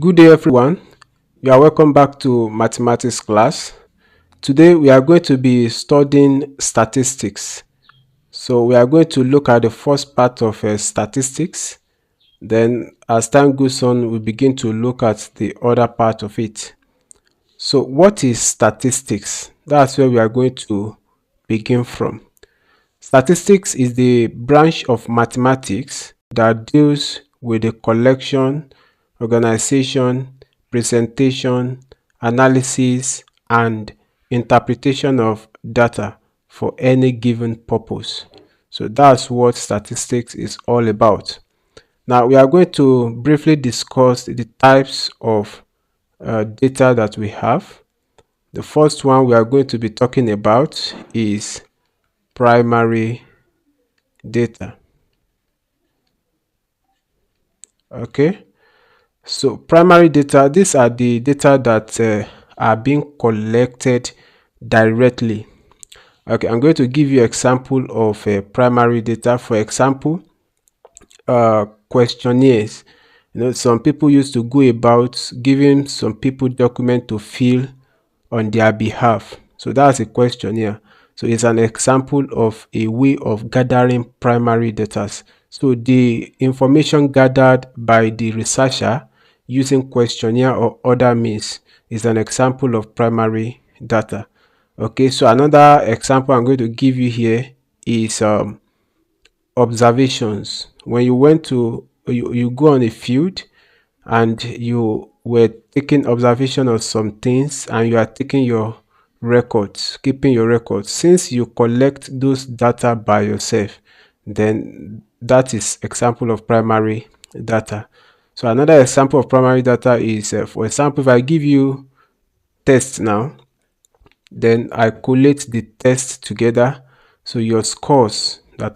Good day everyone. You are welcome back to mathematics class. Today we are going to be studying statistics. So we are going to look at the first part of statistics. Then as time goes on, we begin to look at the other part of it. So what is statistics? That's where we are going to begin from. Statistics is the branch of mathematics that deals with the collection, organization, presentation, analysis, and interpretation of data for any given purpose. So that's what statistics is all about. Now we are going to briefly discuss the types of data that we have. The first one we are going to be talking about is primary data. Okay, so primary data, these are the data that are being collected directly. Okay, I'm going to give you example of primary data. For example, questionnaires. Some people used to go about giving some people document to fill on their behalf. So that's a questionnaire. So it's an example of a way of gathering primary data. So the information gathered by the researcher using questionnaire or other means is an example of primary data. Okay, so another example I'm going to give you here is observations. When you went to you go on a field and you were taking observation of some things and you are taking your records, keeping your records. Since you collect those data by yourself, then that is example of primary data. So another example of primary data is, for example, if I give you tests now, then I collate the tests together. So your scores that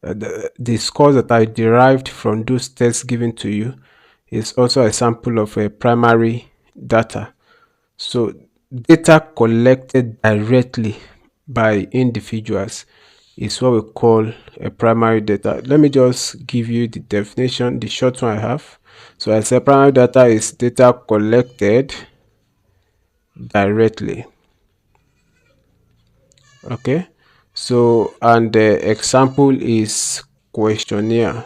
the scores that I derived from those tests given to you is also a sample of a primary data. So data collected directly by individuals is what we call a primary data. Let me just give you the definition, the short one I have. So I say primary data is data collected directly. Okay, so and the example is questionnaire.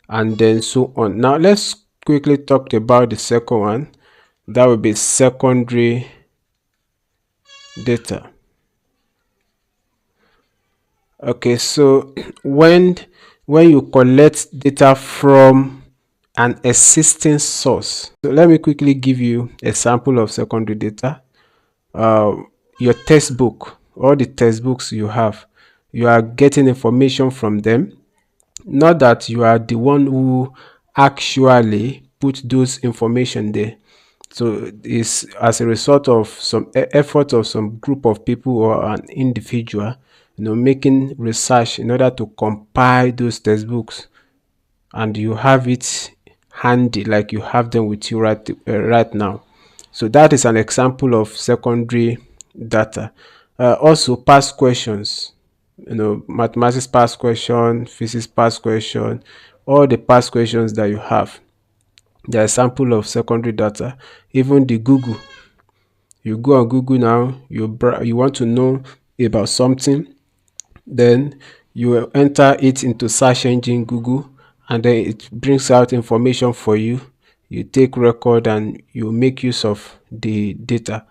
And then so on. Now let's quickly talk about the second one. That would be secondary data. Okay, so when you collect data from an existing source. So let me quickly give you a sample of secondary data. Your textbook, all the textbooks you have, you are getting information from them. Not that you are the one who actually put those information there. So it's as a result of some effort of some group of people or an individual, making research in order to compile those textbooks, and you have it handy, like you have them with you right now. So that is an example of secondary data. Also past questions, mathematics past question, physics past question, all the past questions that you have, they are sample of secondary data. Even the Google, you go on Google now, you want to know about something, then you will enter it into search engine Google, and then it brings out information for you. You take record and you make use of the data.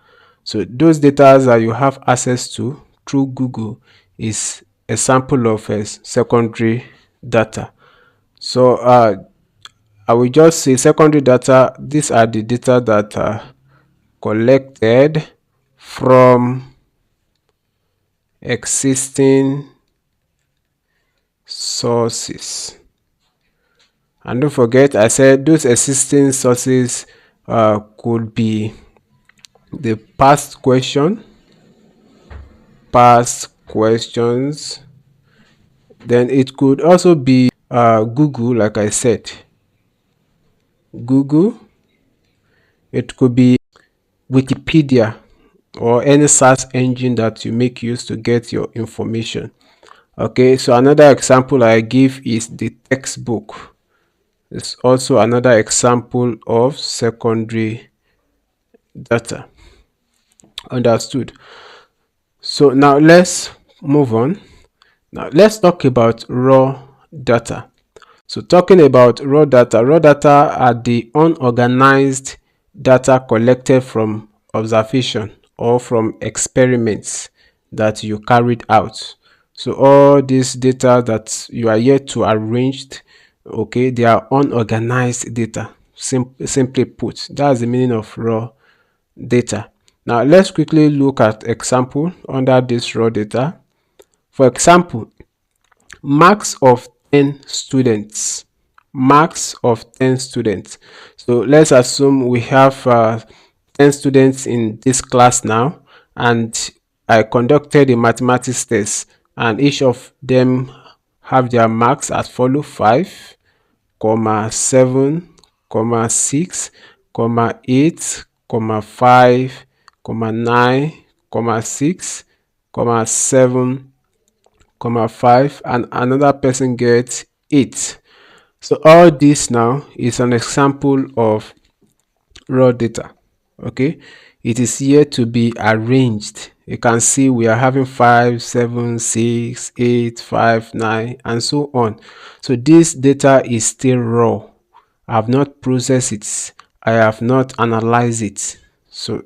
So those data that you have access to through Google is a sample of secondary data. So I will just say secondary data, these are the data that are collected from existing sources. And don't forget, I said those existing sources could be the past questions. Then it could also be Google, like I said, Google. It could be Wikipedia or any search engine that you make use to get your information. Okay, so another example I give is the textbook. It's also another example of secondary data. Understood. So now let's move on. Now let's talk about raw data. So talking about raw data are the unorganized data collected from observation or from experiments that you carried out. So all this data that you are yet to arrange, okay, they are unorganized data. Simply put, that's the meaning of raw data. Now let's quickly look at example under this raw data. For example, marks of 10 students. Marks of 10 students. So let's assume we have 10 students in this class now, and I conducted a mathematics test, and each of them have their marks as follow: 5, 7, 6, 8, 5, 9, 6, 7, 5, and another person gets 8. So all this now is an example of raw data. Okay, it is here to be arranged. You can see we are having 5, 7, 6, 8, 5, 9, and so on. So this data is still raw. I have not processed it. I have not analyzed it. So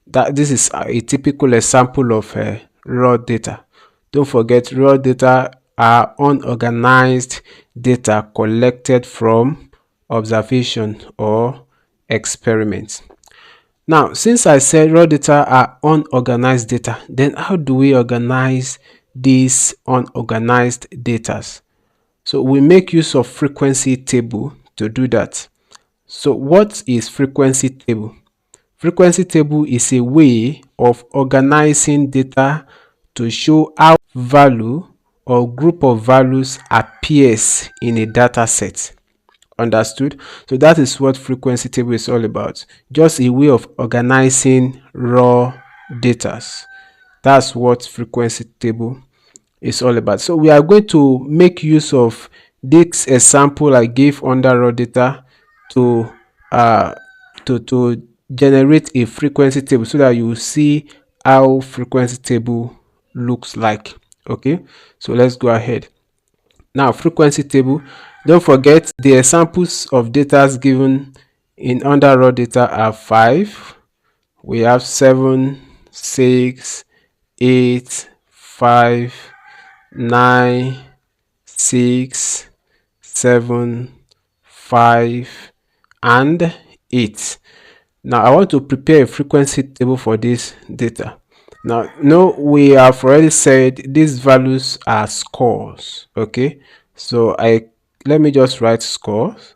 that this is a typical example of raw data. Don't forget, raw data are unorganized data collected from observation or experiments. Now, since I said raw data are unorganized data, then how do we organize these unorganized data? So we make use of frequency table to do that. So what is frequency table? Frequency table is a way of organizing data to show how value or group of values appears in a data set. Understood? So that is what frequency table is all about. Just a way of organizing raw data. That's what frequency table is all about. So we are going to make use of this example I gave under raw data to to generate a frequency table so that you will see how frequency table looks like. Okay, so let's go ahead. Now, frequency table, don't forget the examples of data given in under raw data are 5, we have 7, 6, 8, 5, 9, 6, 7, 5, and 8. Now I want to prepare a frequency table for this data. Now, no, we have already said these values are scores. Okay, so let me just write scores,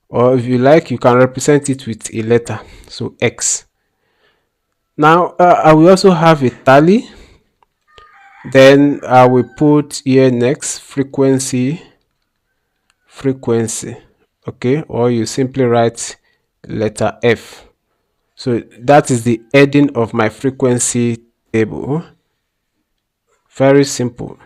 or if you like, you can represent it with a letter, so X. Now I will also have a tally. Then I will put here next frequency. Okay, or you simply write letter F. So that is the heading of my frequency table. Very simple.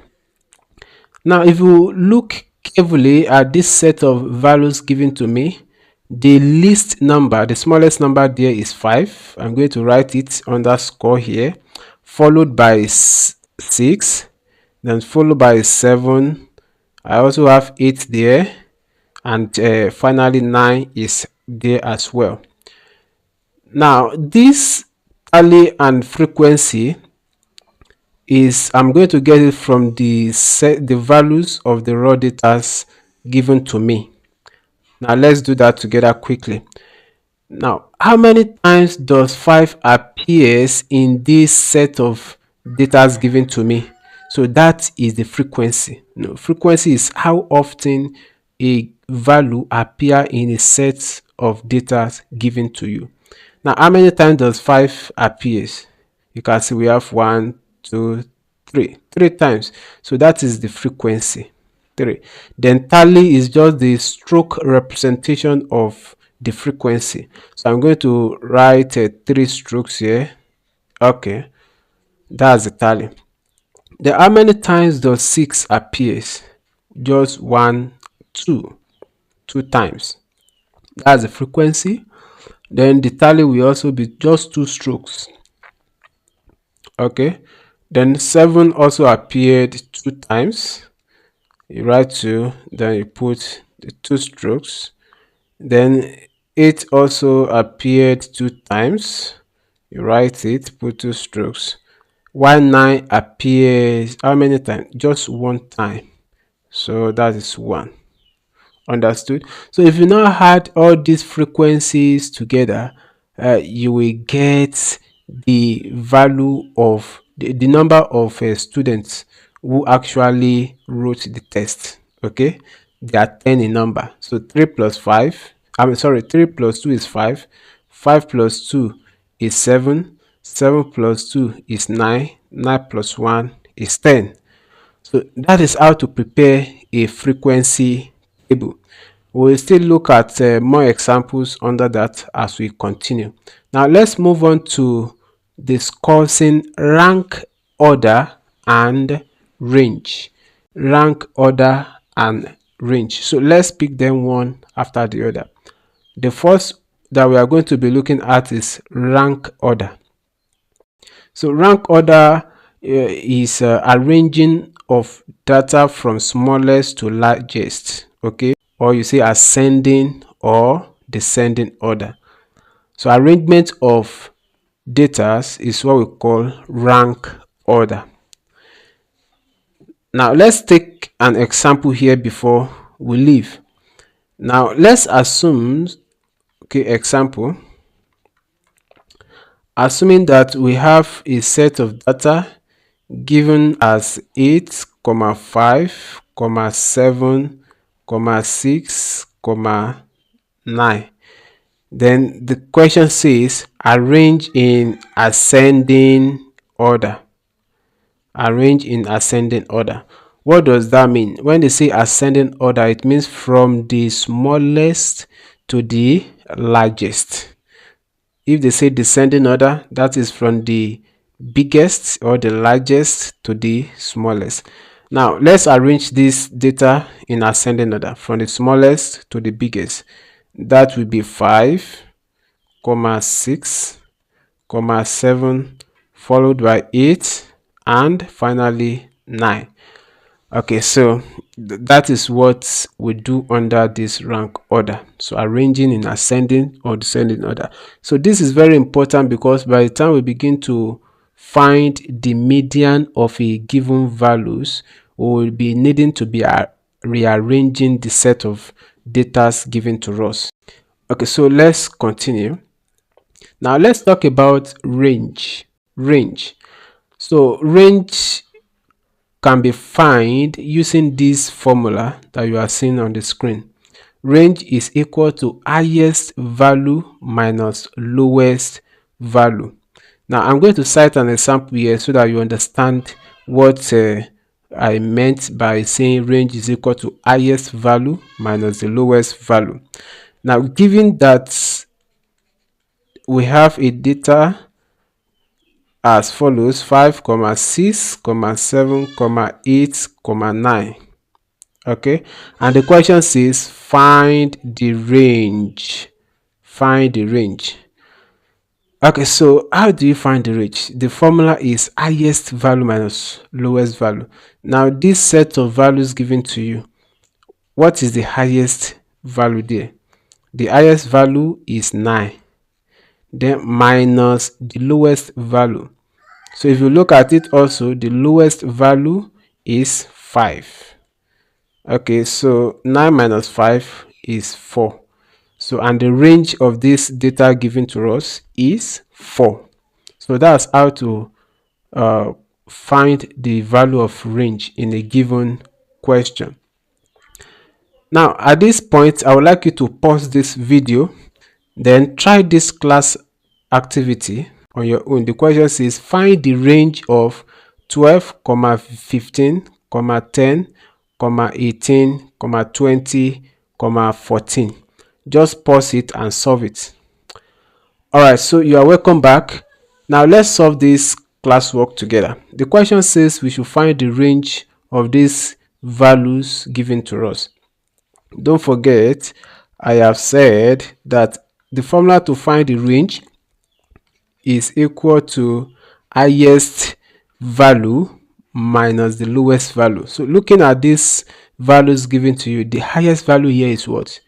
Now, if you look carefully at this set of values given to me, the least number, the smallest number there is 5. I'm going to write it underscore here, followed by 6, then followed by 7. I also have 8 there, and finally 9 is there as well. Now, this tally and frequency is, I'm going to get it from the values of the raw data given to me. Now let's do that together quickly. Now, how many times does 5 appears in this set of data given to me? So that is the frequency. Frequency is how often a value appear in a set of data given to you. Now, how many times does 5 appears? You can see we have 1, 2, 3. 3 times. So that is the frequency. 3. Then tally is just the stroke representation of the frequency. So I'm going to write 3 strokes here. Okay, that's the tally. Then how many times does 6 appears? Just 1, 2, 2 times. That's the frequency. Then the tally will also be just 2 strokes. Okay. Then 7 also appeared 2 times. You write 2, then you put the 2 strokes. Then 8 also appeared 2 times. You write it, put 2 strokes. While 9 appears how many times? Just 1 time. So that is 1. Understood? So if you now add all these frequencies together, you will get the value of the number of students who actually wrote the test. Okay, they are 10 in number. So 3 plus 5, I'm sorry, 3 plus 2 is 5, 5 plus 2 is 7, 7 plus 2 is 9, 9 plus 1 is 10. So that is how to prepare a frequency table. We'll still look at more examples under that as we continue. Now let's move on to discussing rank order and range. Rank order and range. So let's pick them one after the other. The first that we are going to be looking at is rank order. So rank order is arranging of data from smallest to largest, okay, or you say ascending or descending order. So arrangement of data is what we call rank order. Now let's take an example here before we leave. Now let's assume, okay, example, assuming that we have a set of data given as 8, 5, 7, 6, 9. Then the question says arrange in ascending order. Arrange in ascending order. What does that mean? When they say ascending order, it means from the smallest to the largest. If they say descending order, that is from the biggest or the largest to the smallest. Now let's arrange this data in ascending order from the smallest to the biggest. That will be 5, 6, 7, followed by 8, and finally 9. Okay, so that is what we do under this rank order. So arranging in ascending or descending order. So this is very important because by the time we begin to find the median of a given values, we will be needing to be rearranging the set of data given to us. Okay, so let's continue. Now let's talk about range. So range can be found using this formula that you are seeing on the screen. Range is equal to highest value minus lowest value. Now I'm going to cite an example here so that you understand what I meant by saying range is equal to highest value minus the lowest value. Now given that we have a data as follows: 5, 6, 7, 8, 9. Okay, and the question says find the range. Okay, so how do you find the range? The formula is highest value minus lowest value. Now this set of values given to you, what is the highest value there? The highest value is 9, then minus the lowest value. So if you look at it also, the lowest value is 5. Okay, so 9 minus 5 is 4. So and the range of this data given to us is 4. So that's how to find the value of range in a given question. Now at this point, I would like you to pause this video, then try this class activity on your own. The question says find the range of 12, 15, 10, 18, 20, 14. Just pause it and solve it. Alright, so you are welcome back. Now let's solve this classwork together. The question says we should find the range of these values given to us. Don't forget, I have said that the formula to find the range is equal to highest value minus the lowest value. So looking at these values given to you, the highest value here is what?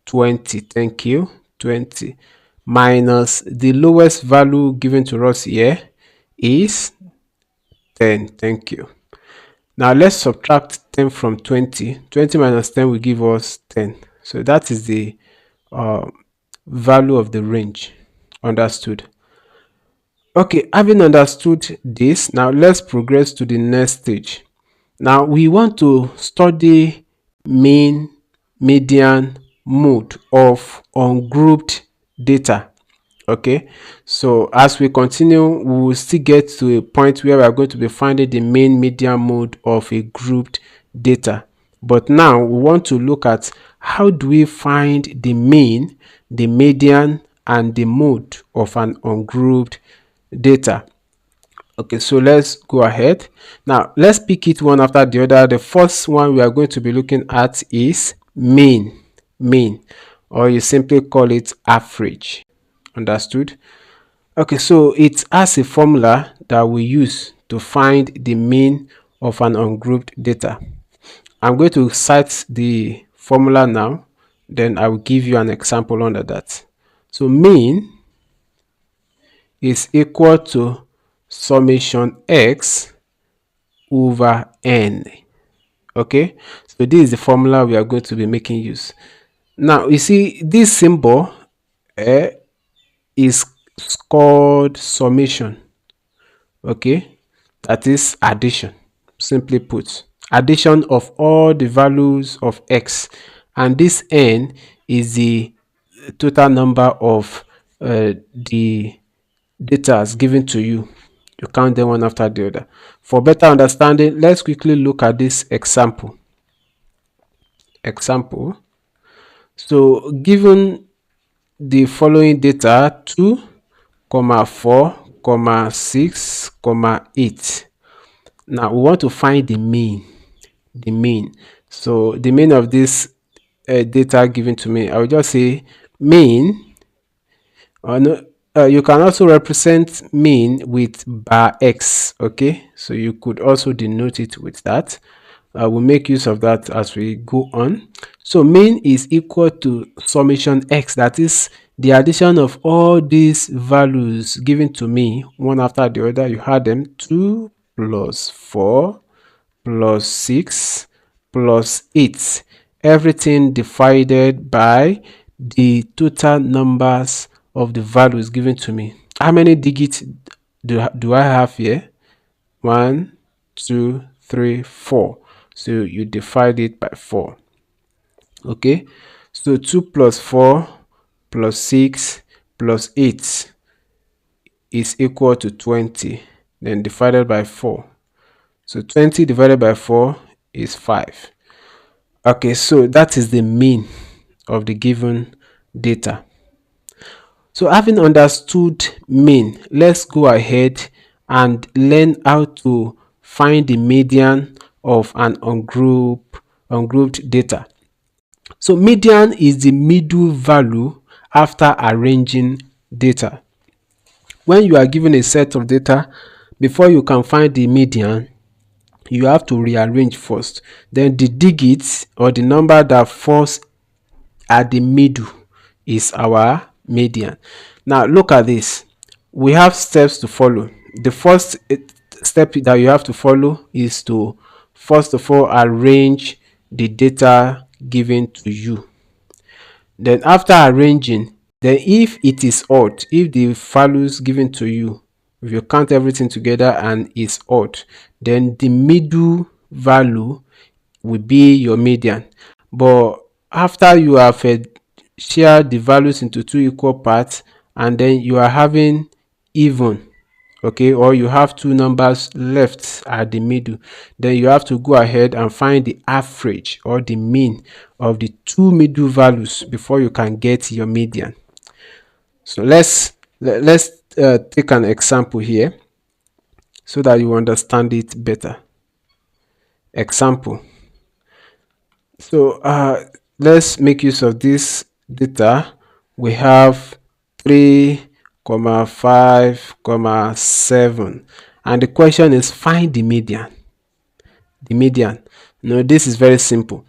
20. Thank you. 20 minus the lowest value given to us here is 10. Thank you. Now let's subtract 10 from 20. 20 minus 10 will give us 10. So that is the value of the range. Understood? Okay, having understood this, now let's progress to the next stage. Now we want to study mean, median, mode of ungrouped data. Okay, so as we continue, we will still get to a point where we are going to be finding the mean, median, mode of a grouped data. But now we want to look at how do we find the mean, the median, and the mode of an ungrouped data. Okay, so let's go ahead. Now let's pick it one after the other. The first one we are going to be looking at is mean, or you simply call it average. Understood? Okay, so it has a formula that we use to find the mean of an ungrouped data. I'm going to cite the formula now, then I will give you an example under that. So mean is equal to summation x over n. Okay, so this is the formula we are going to be making use. Now you see this symbol is called summation. Okay, that is addition. Simply put, addition of all the values of x, and this n is the total number of the data given to you. You count them one after the other. For better understanding, let's quickly look at this example. So given the following data 2, 4, 6, 8. Now we want to find the mean. So the mean of this data given to me, I will just say mean. You can also represent mean with bar x. Okay, so you could also denote it with that. We'll make use of that as we go on. So mean is equal to summation x, that is the addition of all these values given to me one after the other. You had them 2 plus 4 plus 6 plus 8, everything divided by the total numbers of the values given to me. How many digits do I have here? 1, 2, 3, 4. So you divide it by 4. Okay, so 2 plus 4 plus 6 plus 8 is equal to 20, then divided by 4. So 20 divided by 4 is 5. Okay, so that is the mean of the given data. So having understood mean, let's go ahead and learn how to find the median of an ungrouped data. So median is the middle value after arranging data. When you are given a set of data, before you can find the median, you have to rearrange first. Then the digits or the number that falls at the middle is our median. Now look at this. We have steps to follow. The first step that you have to follow is to first of all arrange the data given to you. Then after arranging, then if it is odd, if the values given to you, if you count everything together and it's odd, then the middle value will be your median. But after you have shared the values into two equal parts and then you are having even, okay, or you have two numbers left at the middle, then you have to go ahead and find the average or the mean of the two middle values before you can get your median. So let's take an example here. so that you understand it better. Example. So let's make use of this data. We have 3, 5, 7, and the question is find the median. The median. No, this is very simple.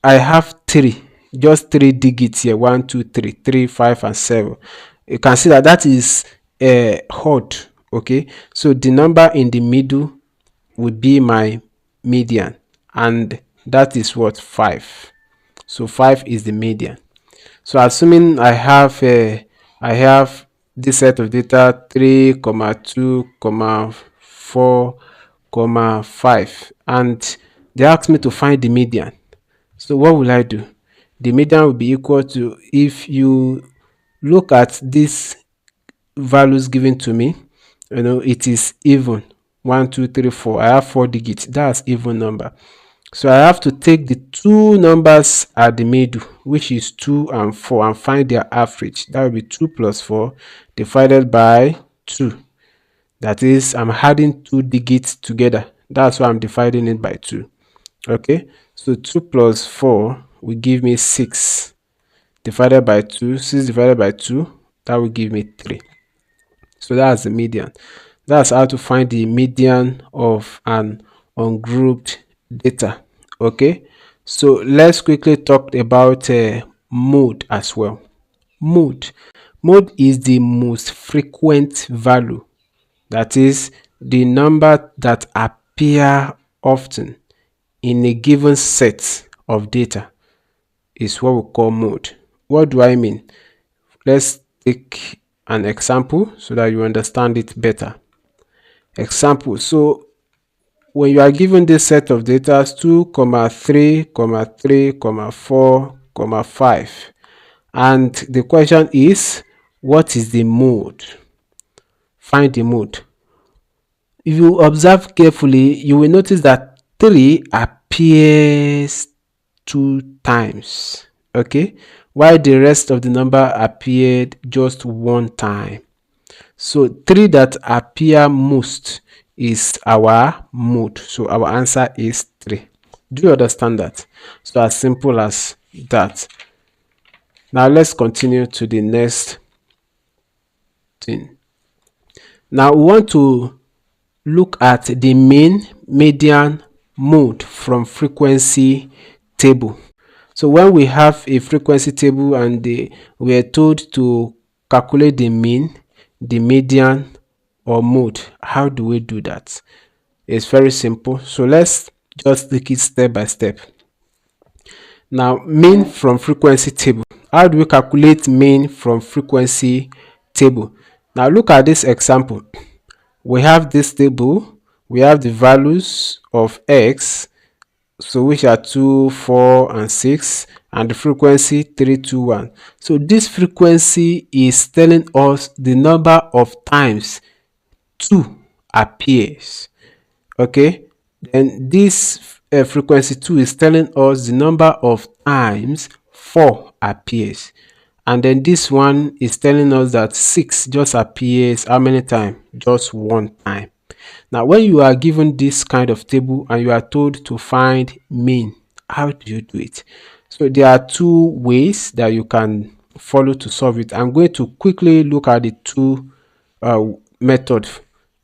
I have 3, just 3 digits here: 1, 2, 3, 3, 5, and 7. You can see that that is odd. Okay, so the number in the middle would be my median, and that is what? 5. So 5 is the median. So assuming I have this set of data: 3, 2, 4, 5, and they ask me to find the median. So what will I do? The median will be equal to, if you look at these values given to me, it is even. 1, 2, 3, 4. I have 4 digits. That's even number. So I have to take the two numbers at the middle, which is 2 and 4, and find their average. That will be 2 plus 4 divided by 2. That is, I'm adding 2 digits together. That's why I'm dividing it by 2. Okay, so 2 plus 4 will give me 6 divided by 2. 6 divided by 2, that will give me 3. So that's the median. That's how to find the median of an ungrouped data. Okay, so let's quickly talk about mode as well. Mode is the most frequent value, that is the number that appear often in a given set of data, is what we call mode. What do I mean? Let's take an example so that you understand it better. Example. So when you are given this set of data: 2, 3, 3, 4, 5, and the question is, what is the mode? Find the mode. If you observe carefully, you will notice that 3 appears 2 times, okay, while the rest of the number appeared just 1 time. So 3 that appear most is our mode. So our answer is 3. Do you understand that? So as simple as that. Now let's continue to the next thing. Now we want to look at the mean, median, mode from frequency table. So when we have a frequency table and we are told to calculate the mean, the median, or mode, how do we do that? It's very simple. So let's just take it step by step. Now, mean from frequency table. How do we calculate mean from frequency table? Now look at this example. We have this table. We have the values of x, so which are 2, 4, and 6, and the frequency 3, 2, 1. So this frequency is telling us the number of times 2 appears. Okay, then this frequency 2 is telling us the number of times 4 appears, and then this one is telling us that 6 just appears how many times? Just 1 time. Now when you are given this kind of table and you are told to find mean, how do you do it? So there are 2 ways that you can follow to solve it. I'm going to quickly look at the 2 methods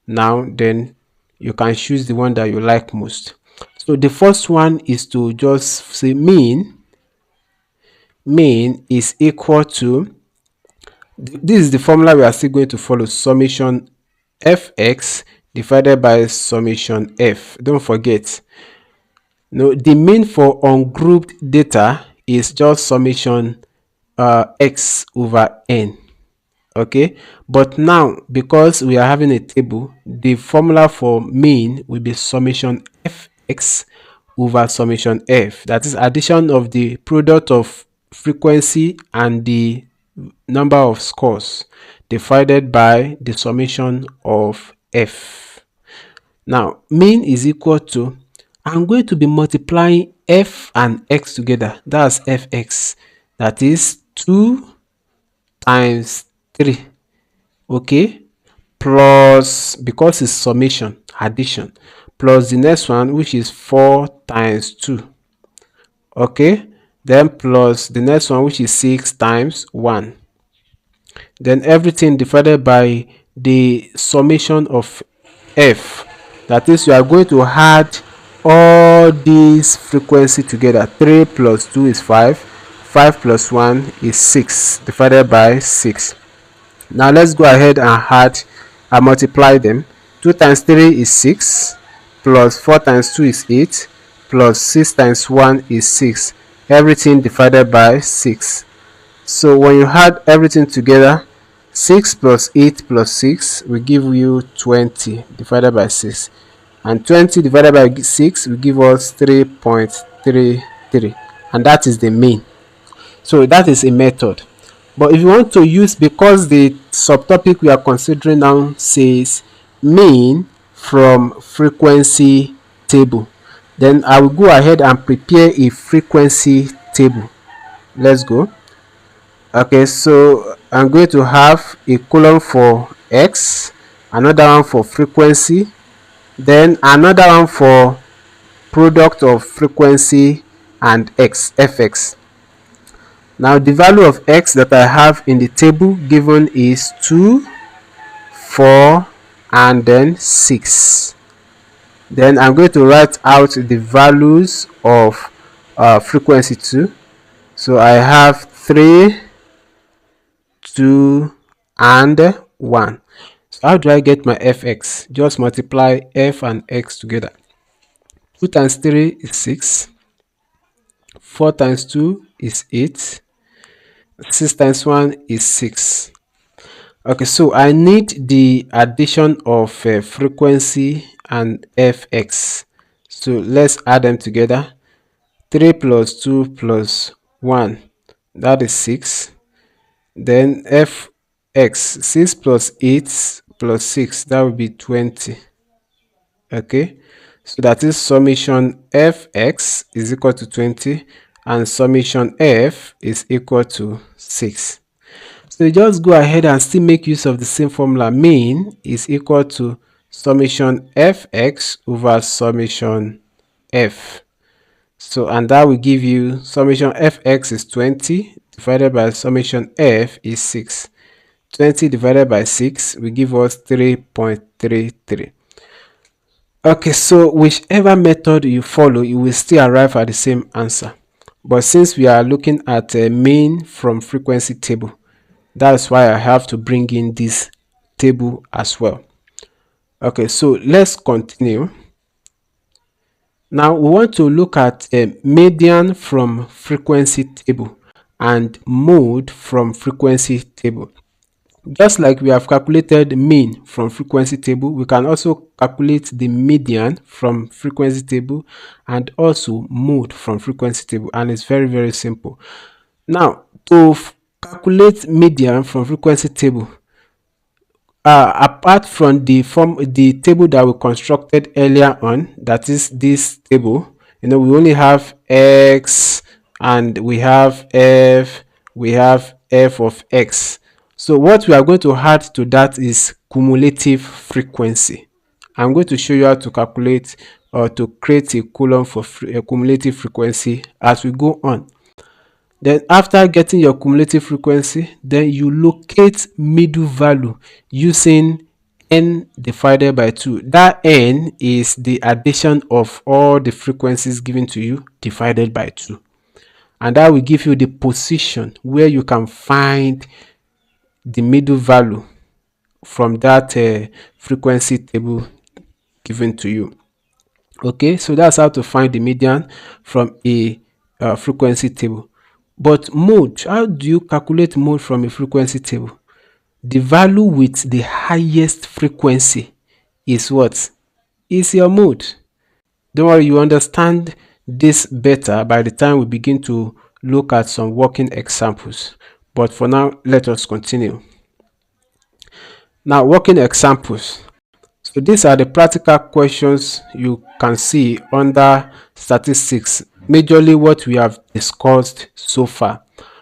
now, then you can choose the one that you like most. So the first one is to just say mean is equal to, this is the formula we are still going to follow: summation fx divided by summation f. Don't forget, no, the mean for ungrouped data is just summation x over n. Okay, but now because we are having a table, the formula for mean will be summation fx over summation f. That is addition of the product of frequency and the number of scores divided by the summation of f. Now mean is equal to, I'm going to be multiplying f and x together. That's fx. That is 2 times 3, okay, plus, because it's summation, addition, plus the next one, which is 4 times 2. Okay, then plus the next one, which is 6 times 1. Then everything divided by the summation of f. That is, you are going to add all these frequency together. 3 plus 2 is 5. 5 plus 1 is 6 divided by 6. Now let's go ahead and add and multiply them. 2 times 3 is 6, plus 4 times 2 is 8, plus 6 times 1 is 6. Everything divided by 6. So when you add everything together, 6 plus 8 plus 6 will give you 20 divided by 6. And 20 divided by 6 will give us 3.33. And that is the mean. So that is a method. But if you want to use, because the subtopic we are considering now says mean from frequency table, then I will go ahead and prepare a frequency table. Let's go. Okay, so I'm going to have a column for x, another one for frequency, then another one for product of frequency and x, fx. Now the value of x that I have in the table given is 2, 4, and then 6. Then I'm going to write out the values of frequency 2. So I have 3, 2, and 1. So how do I get my fx? Just multiply f and x together. 2 times 3 is 6. 4 times 2 is 8. 6 times 1 is 6. Okay, so I need the addition of frequency and fx. So let's add them together. 3 plus 2 plus 1, that is 6. Then fx, 6 plus 8 plus 6, that will be 20. Okay, so that is summation fx is equal to 20 and summation f is equal to 6. So you just go ahead and still make use of the same formula. Mean is equal to summation fx over summation f. So, and that will give you summation fx is 20 divided by summation f is 6. 20 divided by 6 will give us 3.33. Okay, so whichever method you follow, you will still arrive at the same answer. But since we are looking at a mean from frequency table, that's why I have to bring in this table as well. Okay, so let's continue. Now we want to look at a median from frequency table and mode from frequency table. Just like we have calculated mean from frequency table, we can also calculate the median from frequency table and also mode from frequency table, and it's very, very simple. Now, to calculate median from frequency table, apart from the table that we constructed earlier on, that is this table, we only have x and we have f of x. So what we are going to add to that is cumulative frequency. I'm going to show you how to calculate or to create a column for a cumulative frequency as we go on. Then after getting your cumulative frequency, then you locate middle value using n divided by 2. That n is the addition of all the frequencies given to you divided by 2. And that will give you the position where you can find the middle value from that frequency table given to you. Okay, so that's how to find the median from a frequency table. But mode, how do you calculate mode from a frequency table? The value with the highest frequency is what? Is your mode. Don't worry, you understand this better by the time we begin to look at some working examples. But for now, let us continue. Now, working examples. So these are the practical questions you can see under statistics, majorly what we have discussed so far.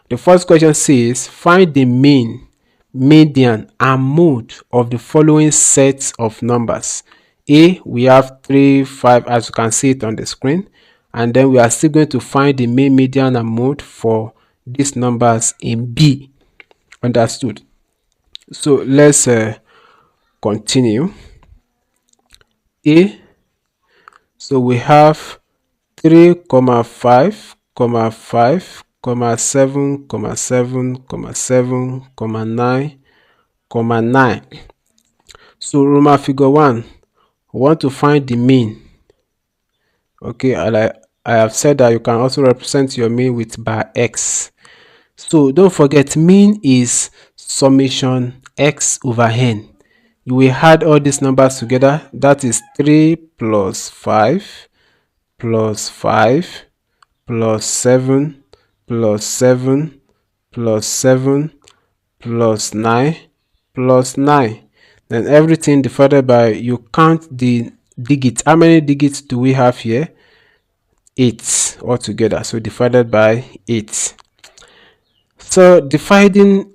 The first question says, find the mean median, and mode of the following sets of numbers. A, we have 3, 5, as you can see it on the screen, and then we are still going to find the mean, median, and mode for these numbers in B. Understood? So let's continue. A, so we have 3, 5, 5, 7, 7, 7, 9, 9. So Roman figure 1, we want to find the mean. Okay, and I have said that you can also represent your mean with bar x. So don't forget, mean is summation x over n. You will add all these numbers together. That is 3 plus 5 plus 5 plus 7 plus 7 plus 7 plus 9 plus 9. Then everything divided by, you count the digits. How many digits do we have here? 8 altogether. So divided by 8. So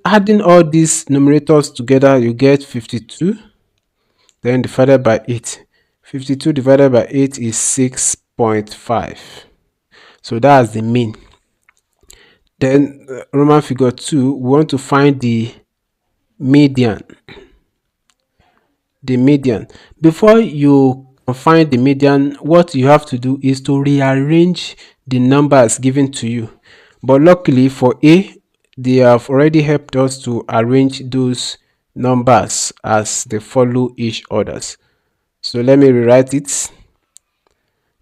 adding all these numerators together, you get 52. Then divided by 8. 52 divided by 8 is 6.5. So that's the mean. Then Roman figure 2, we want to find the median. The median. Before you find the median, what you have to do is to rearrange the numbers given to you. But luckily for A, they have already helped us to arrange those numbers as they follow each others. So let me rewrite it.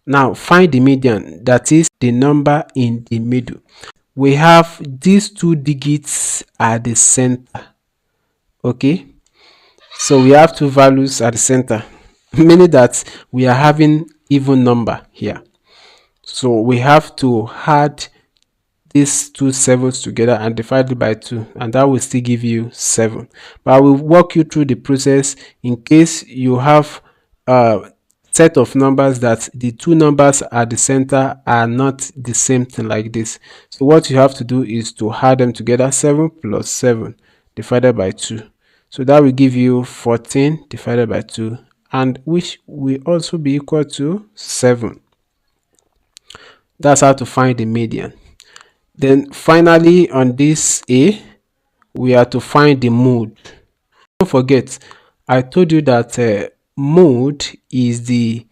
Now find the median, that is the number in the middle. We have these two digits at the center. Okay, so we have two values at the center, meaning that we are having even number here. So we have to add these two sevens together and divide it by 2, and that will still give you 7. But I will walk you through the process in case you have a set of numbers that the two numbers at the center are not the same thing like this. So what you have to do is to add them together. 7 plus 7 divided by 2. So that will give you 14 divided by 2, and which will also be equal to 7. That's how to find the median. Then finally on this A, we are to find the mode. Don't forget, I told you that mode is the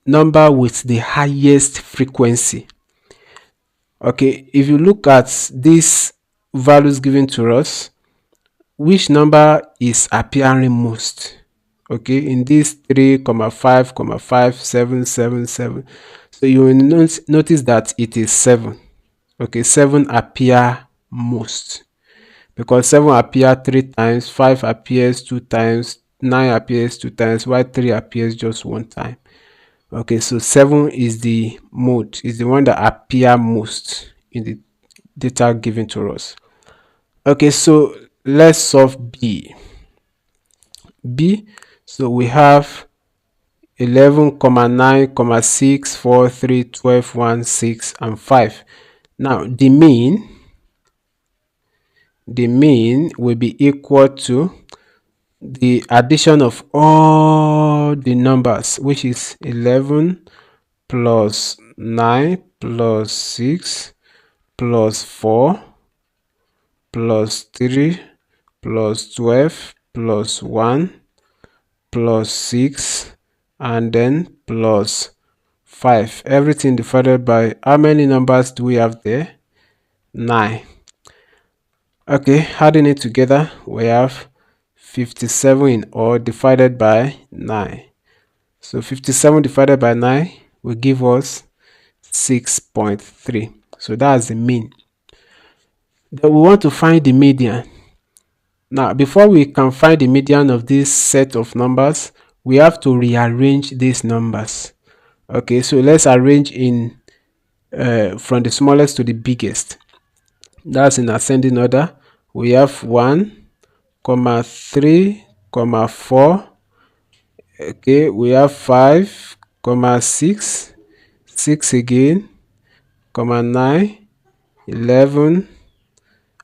number with the highest frequency. Okay, if you look at these values given to us, which number is appearing most? Okay, in this 3, 5, 5, 7, 7, 7. So you will notice that it is 7. Okay, 7 appear most because 7 appear 3 times, 5 appears 2 times, 9 appears 2 times, while 3 appears just 1 time. Okay, so 7 is the mode, is the one that appear most in the data given to us. Okay, so let's solve B. So we have 11, 9, 6, 4, 3, 12, 1, 6, and 5. Now the mean will be equal to the addition of all the numbers, which is 11 plus 9 plus 6 plus 4 plus 3 plus 12 plus 1 plus 6 and then plus 5. Everything divided by, how many numbers do we have there? 9. Okay, adding it together, we have 57 in all divided by 9. So 57 divided by 9 will give us 6.3. So that's the mean. Then we want to find the median. Now, before we can find the median of this set of numbers, we have to rearrange these numbers. Okay, so let's arrange in from the smallest to the biggest. That's in ascending order. We have 1, 3, 4. Okay, we have 5, 6, 6 again, 9, 11,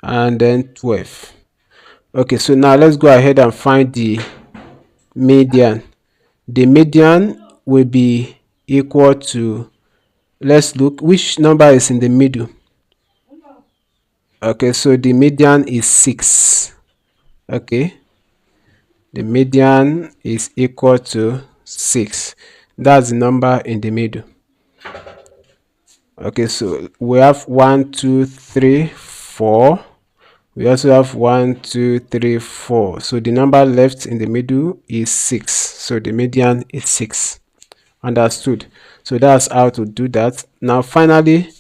and then 12. Okay, so now let's go ahead and find the median. The median will be equal to, let's look which number is in the middle. Okay, so the median is 6. Okay, the median is equal to 6. That's the number in the middle. Okay, so we have 1 2 3 4. We also have 1 2 3 4. So the number left in the middle is 6. So the median is 6. Understood? So that's how to do that. Now finally,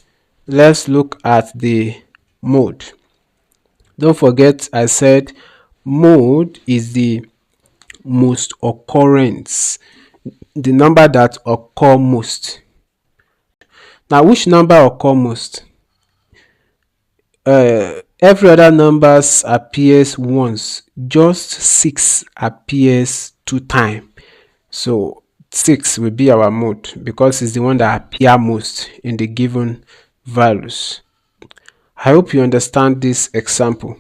let's look at the mode. Don't forget I said mode is the most occurrence, the number that occur most. Now which number occur most? Every other numbers appears once, just 6 appears 2 times. So 6 will be our mode because it's the one that appear most in the given values. I hope you understand this example.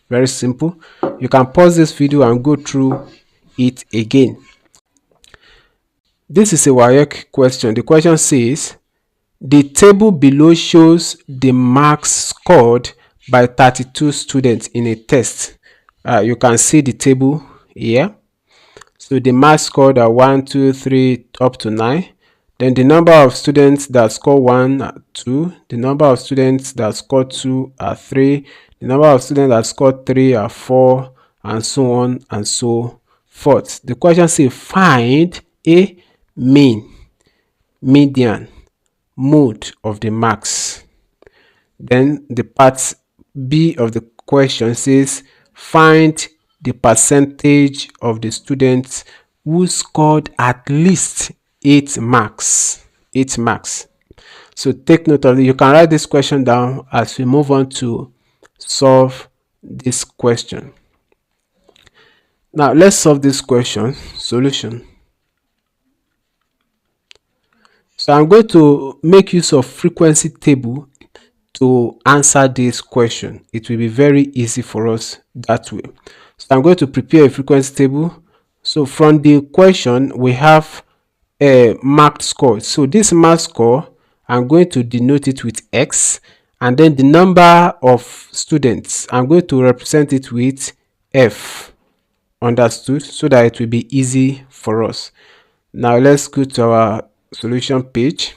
Very simple. You can pause this video and go through it again. This is a WAEC question. The question says, the table below shows the marks scored by 32 students in a test. You can see the table here. So the marks scored are 1, 2, 3 up to 9. Then the number of students that score 1 are 2. The number of students that score 2 are 3. The number of students that score 3 are 4, and so on and so forth. The question says find a mean, median, mode of the marks. Then the part B of the question says find the percentage of the students who scored at least 8 marks. 8 marks. So take note of it. You can write this question down as we move on to solve this question. Now let's solve this question. Solution. So I'm going to make use of frequency table to answer this question. It will be very easy for us that way. So I'm going to prepare a frequency table. So from the question we have a marked score. So this marked score, I'm going to denote it with X, and then the number of students, I'm going to represent it with F. Understood? So that it will be easy for us. Now let's go to our solution page.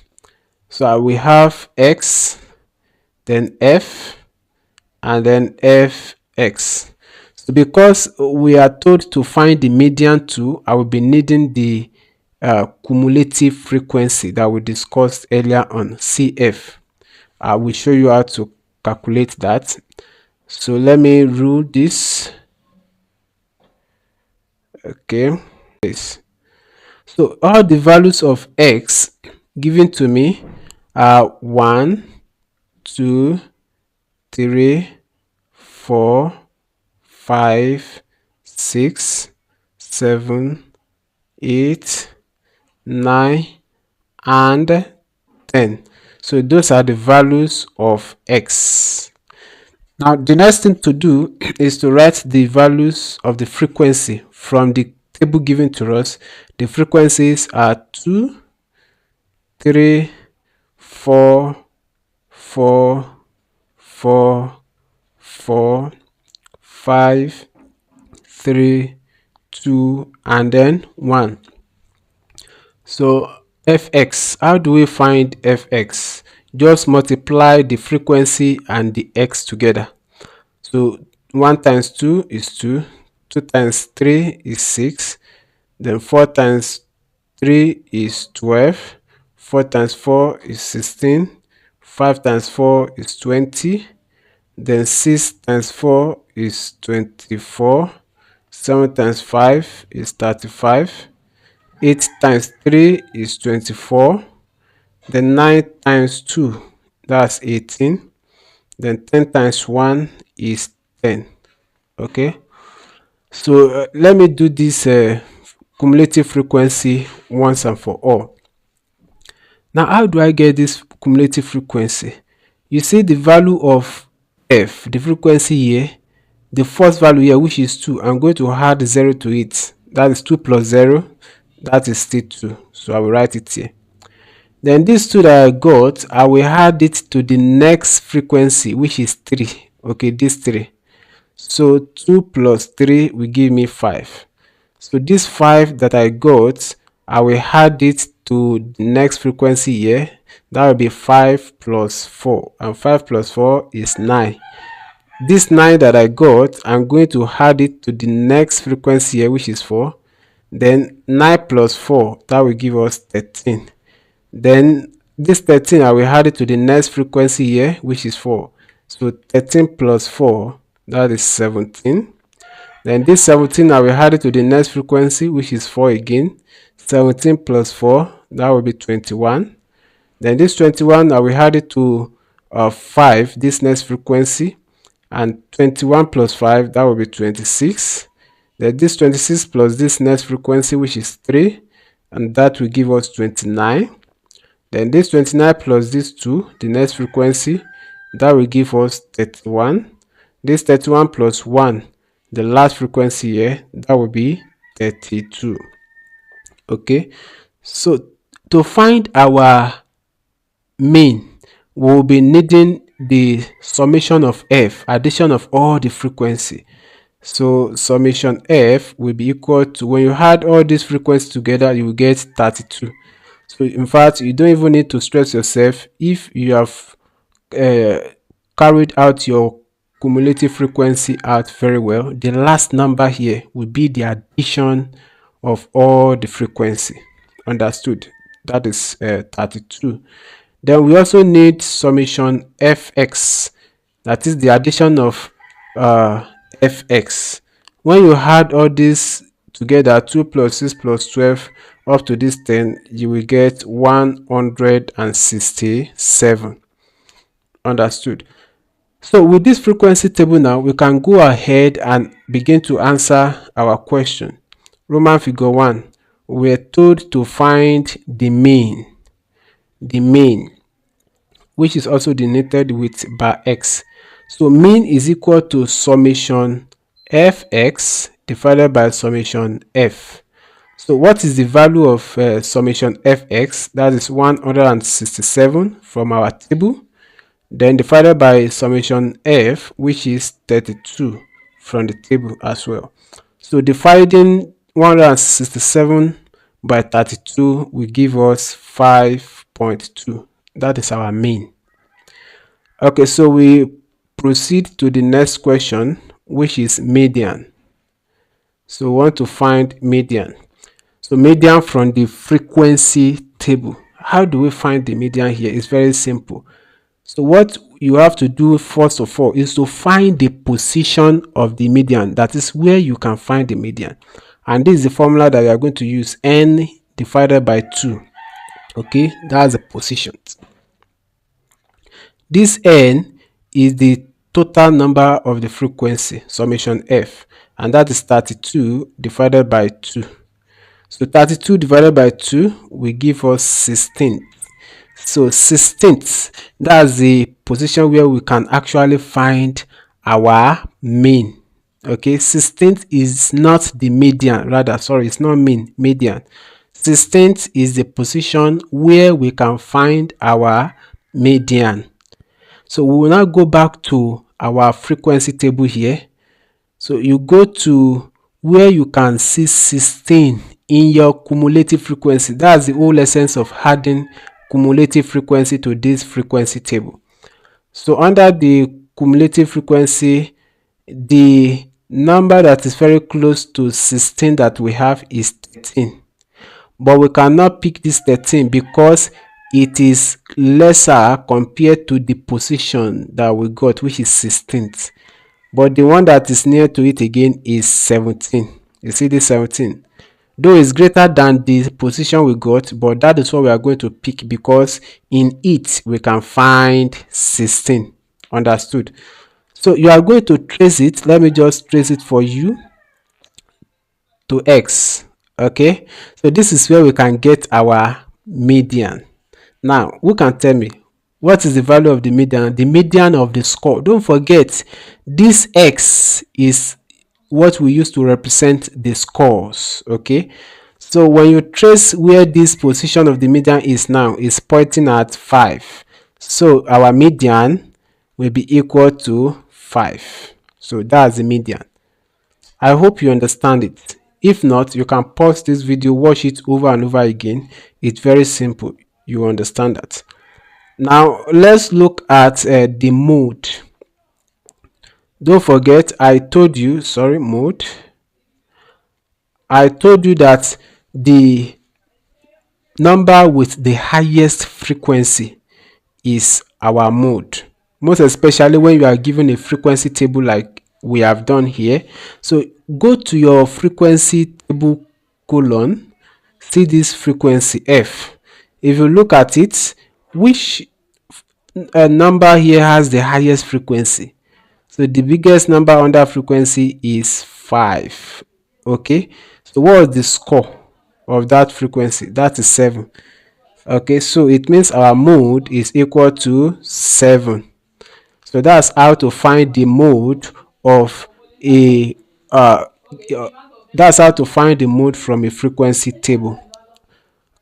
So we have X, then F, and then Fx. So because we are told to find the median too, I will be needing the cumulative frequency that we discussed earlier on, CF. I will show you how to calculate that. So let me rule this. Okay, so all the values of X given to me are 1 2 3 4 5 6 7 8 9 and 10. So those are the values of X. Now the next thing to do is to write the values of the frequency from the table given to us. The frequencies are 2 3 4 4 4 4 5 3 2 and then 1. So Fx, how do we find Fx? Just multiply the frequency and the X together. So 1 times 2 is 2, 2 times 3 is 6, then 4 times 3 is 12, 4 times 4 is 16, 5 times 4 is 20, then 6 times 4 is 24, 7 times 5 is 35, 8 times 3 is 24, then 9 times 2, that's 18, then 10 times 1 is 10. Okay, so let me do this cumulative frequency once and for all. Now how do I get this cumulative frequency? You see the value of f, the frequency here, the first value here, which is 2, I'm going to add 0 to it. That is 2 plus 0, that is still 2. So I will write it here. Then this 2 that I got, I will add it to the next frequency, which is 3. Okay, this 3. So 2 plus 3 will give me 5. So this 5 that I got, I will add it to the next frequency here. That will be 5 plus 4. And 5 plus 4 is 9. This 9 that I got, I'm going to add it to the next frequency here, which is 4. Then 9 plus 4, that will give us 13. Then this 13, I will add it to the next frequency here, which is 4. So 13 plus 4, that is 17. Then this 17, I will add it to the next frequency, which is 4 again. 17 plus 4, that will be 21. Then this 21, I will add it to 5, this next frequency. And 21 plus 5, that will be 26. Then this 26 plus this next frequency, which is 3. And that will give us 29. Then this 29 plus this 2, the next frequency, that will give us 31. This 31 plus 1, the last frequency here, that will be 32. Okay, so to find our mean, we will be needing the summation of f, addition of all the frequency. So summation f will be equal to, when you add all these frequencies together, you will get 32. So in fact, you don't even need to stress yourself. If you have carried out your cumulative frequency out very well, the last number here will be the addition of all the frequency. Understood? That is 32. Then we also need summation fx, that is the addition of fx. When you add all this together, 2 plus 6 plus 12 up to this 10, you will get 167. Understood? So with this frequency table now, we can go ahead and begin to answer our question. Roman figure 1, we're told to find the mean, which is also denoted with bar x. So mean is equal to summation fx divided by summation f. So what is the value of summation fx? That is 167 from our table. Then divided by summation f, which is 32 from the table as well. So dividing 167 by 32 will give us 5.2. That is our mean. Okay, so we proceed to the next question, which is median. So we want to find median. So median from the frequency table. How do we find the median here? It's very simple. So what you have to do first of all is to find the position of the median. That is where you can find the median. And this is the formula that we are going to use, n divided by 2. Okay, that's the position. This n is the total number of the frequency, summation f, and that is 32 divided by 2. So 32 divided by 2 will give us 16. So 16th, that's the position where we can actually find our mean. Okay, 16th is not the median, rather, sorry, it's not mean, median. 16th is the position where we can find our median. So we will now go back to our frequency table here. So you go to where you can see 16 in your cumulative frequency. That's the whole essence of adding cumulative frequency to this frequency table. So under the cumulative frequency, the number that is very close to 16 that we have is 13. But we cannot pick this 13 because it is lesser compared to the position that we got, which is 16th. But the one that is near to it again is 17. You see this 17? Though it's greater than the position we got, but that is what we are going to pick because in it we can find 16. Understood? So you are going to trace it. Let me just trace it for you to x. Okay, so this is where we can get our median. Now, who can tell me What is the value of the median? The median of the score. Don't forget, this X is what we use to represent the scores. Okay, so when you trace where this position of the median is now, is pointing at 5. So our median will be equal to 5. So that's the median. I hope you understand it. If not, you can pause this video, watch it over and over again. It's very simple. You understand that. Now let's look at the mode. Don't forget, I told you, mode. I told you that the number with the highest frequency is our mode, most especially when you are given a frequency table like we have done here. So go to your frequency table column, see this frequency F. If you look at it, which number here has the highest frequency? So the biggest number under frequency is 5. Okay, so what was the score of that frequency? That is 7. Okay, so it means our mode is equal to 7. So that's how to find the mode of a that's how to find the mode from a frequency table.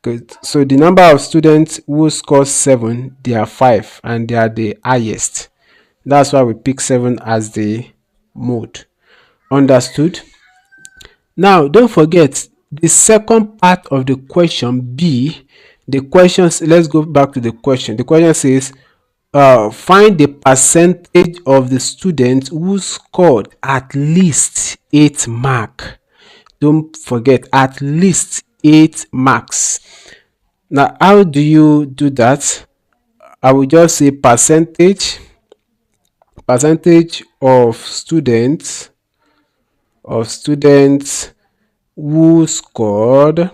Okay, so the number of students who score 7, they are 5 and they are the highest. That's why we pick 7 as the mode. Understood? Now don't forget the second part of the question B. The questions, let's go back to the question. The question says find the percentage of the students who scored at least 8 marks. Don't forget, at least 8 marks. Now how do you do that? I will just say percentage of students who scored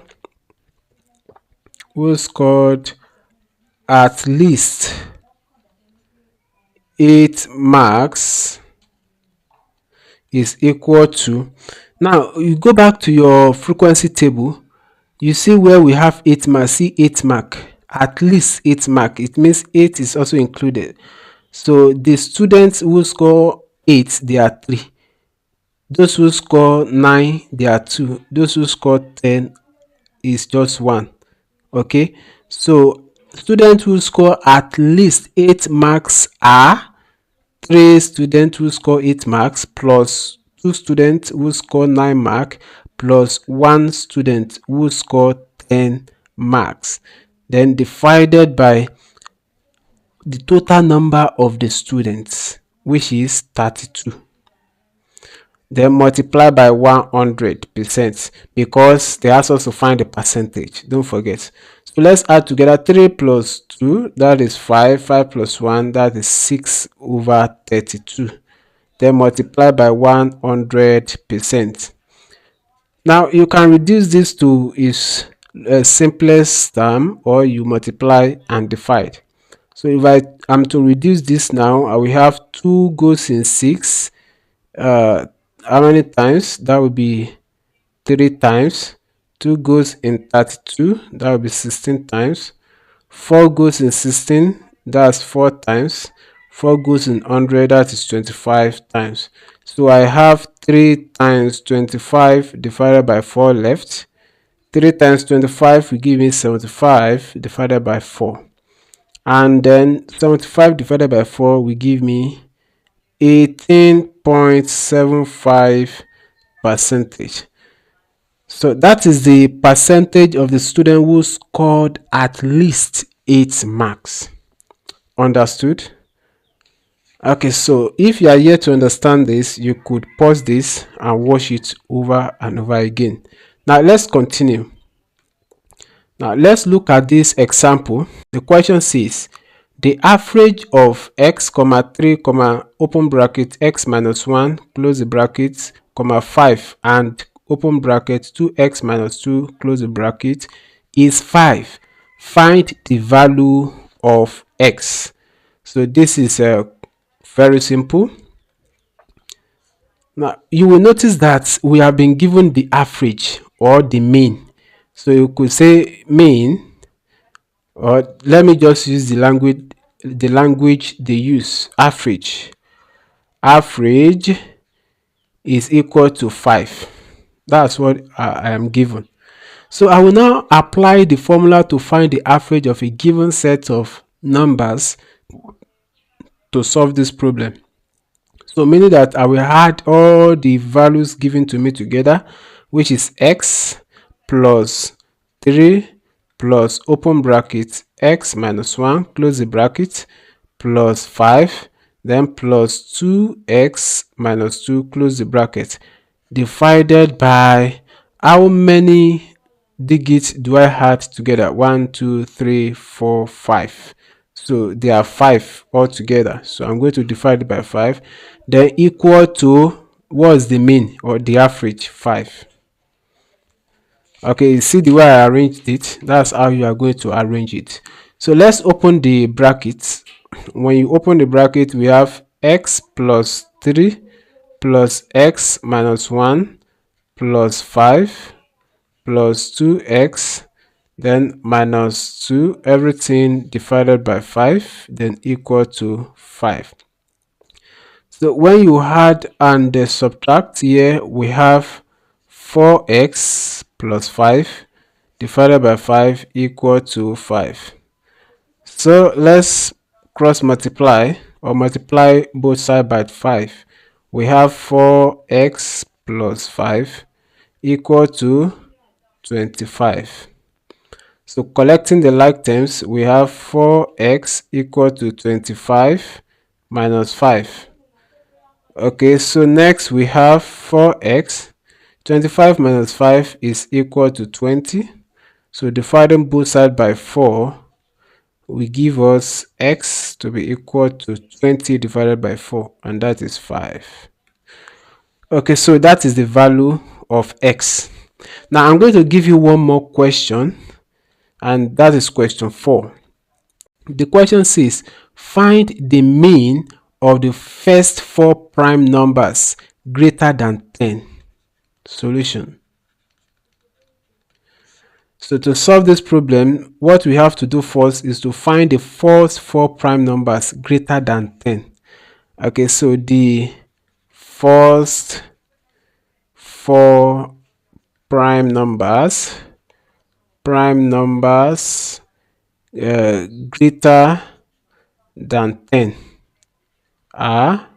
at least 8 marks is equal to, now you go back to your frequency table, you see where we have 8 marks, see 8 mark, at least 8 mark, it means 8 is also included. So the students who score 8, they are 3. Those who score 9, they are 2. Those who score 10 is just 1. Okay, so students who score at least 8 marks are 3 students who score 8 marks plus 2 students who score 9 marks plus 1 student who score 10 marks, then divided by the total number of the students, which is 32. Then multiply by 100% because they ask us to find the percentage. Don't forget. So let's add together 3 plus 2, that is 5. 5 plus 1, that is 6 over 32. Then multiply by 100%. Now you can reduce this to its simplest term, or you multiply and divide. So if I am to reduce this now, I will have 2 goes in 6. How many times? That will be 3 times. 2 goes in 32, that will be 16 times. 4 goes in 16, that's 4 times. 4 goes in 100, that is 25 times. So I have 3 times 25 divided by 4 left. 3 times 25 will give me 75 divided by 4. And then 75 divided by 4 will give me 18.75%. So that is the percentage of the student who scored at least 8 marks. Understood? Okay, so if you are yet to understand this, you could pause this and watch it over and over again. Now let's continue. Now let's look at this example. The question says the average of x, 3, open bracket, x minus 1, close the bracket, 5, and open bracket 2x minus 2, close the bracket, is 5. Find the value of x. So this is very simple. Now you will notice that we have been given the average or the mean. So you could say mean, or let me just use the language the language they use, average. Average is equal to 5. That's what I am given. So I will now apply the formula to find the average of a given set of numbers to solve this problem. So meaning that I will add all the values given to me together, which is x plus 3 plus open bracket x minus 1 close the bracket plus 5, then plus 2x minus 2 close the bracket, divided by how many digits do I add together? 1, 2, 3, 4, 5. So there are 5 altogether. So I'm going to divide it by 5. Then equal to, what's the mean or the average? 5. Okay, you see the way I arranged it? That's how you are going to arrange it. So let's open the brackets. When you open the bracket, we have x plus 3 plus x minus 1 plus 5 plus 2x, then minus 2, everything divided by 5, then equal to 5. So when you add and subtract, here we have 4x plus 5 divided by 5 equal to 5. So let's cross multiply or multiply both sides by 5. We have 4x plus 5 equal to 25. So collecting the like terms, we have 4x equal to 25 minus 5. Okay, so next we have 4x. 25 minus 5 is equal to 20. So dividing both sides by 4 will give us x to be equal to 20 divided by 4, and that is 5. Okay, so that is the value of x. Now I'm going to give you one more question, and that is question 4. The question says, find the mean of the first 4 prime numbers greater than 10. Solution. So to solve this problem, what we have to do first is to find the first 4 prime numbers greater than 10. Okay, so the first 4 prime numbers greater than 10 are,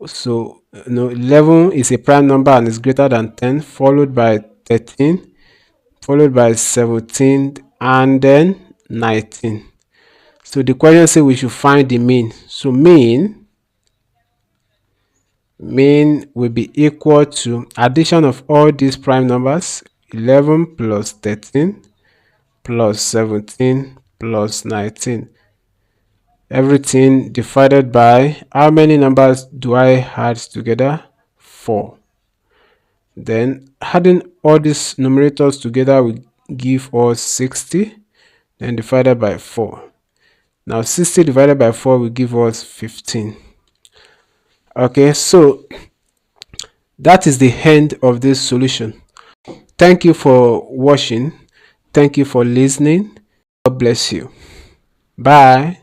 so 11 is a prime number and is greater than 10, followed by 13, followed by 17, and then 19. So the question says we should find the mean. So mean will be equal to addition of all these prime numbers, 11 plus 13 plus 17 plus 19. Everything divided by how many numbers do I add together? 4. Then adding all these numerators together will give us 60, then divided by 4. Now 60 divided by 4 will give us 15. Okay, so that is the end of this solution. Thank you for watching. Thank you for listening. God bless you. Bye.